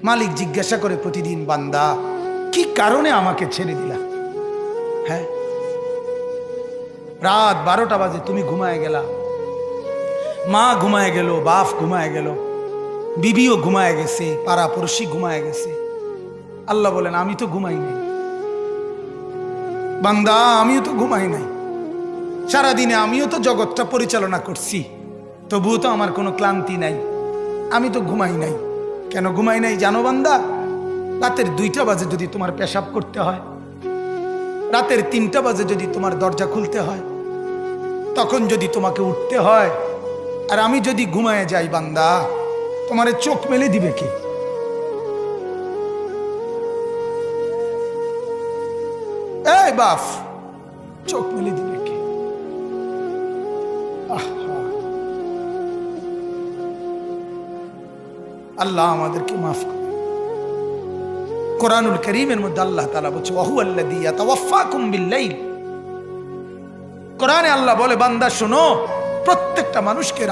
মালিক জিজ্ঞাসা করে প্রতিদিন, বান্দা কি কারণে আমাকে ছেড়ে দিলা? হ্যাঁ, রাত 12টা বাজে, তুমি ঘুমায় গেলা, মা ঘুমায় গেল, বাপ ঘুমায় গেল, বিবিও ঘুমায় গেছে, পাড়া পড়শি ঘুমায় গেছে। আল্লাহ বলেন, আমি তো ঘুমাই নাই বান্দা, আমিও তো ঘুমাই নাই। সারাদিনে আমিও তো জগৎটা পরিচালনা করছি, তবুও তো আমার কোনো ক্লান্তি নাই, আমি তো ঘুমাই নাই। কেন ঘুমাই নাই জানো বান্দা? রাতের 2টা বাজে যদি তোমার পেশাব করতে হয়, রাতের 3টা বাজে যদি তোমার দরজা খুলতে হয়, তখন যদি তোমাকে উঠতে হয়, আর আমি যদি ঘুমায় যাই বান্দা, তোমারে চোখ মেলে দিবে কে? এই বাপ, চোখ মেলে দিবে কে? আল্লাহ আমাদেরকে মাফ করে। কোরআনুল কারীমের মধ্যে আল্লাহ তাআলা বলছে, ওয়া হুয়াল্লাযী ইয়াতাওয়াফফাকুম বিল-লাইল। কোরআনে আল্লাহ বলে, বান্দা শোনো, প্রত্যেকটা মানুষকে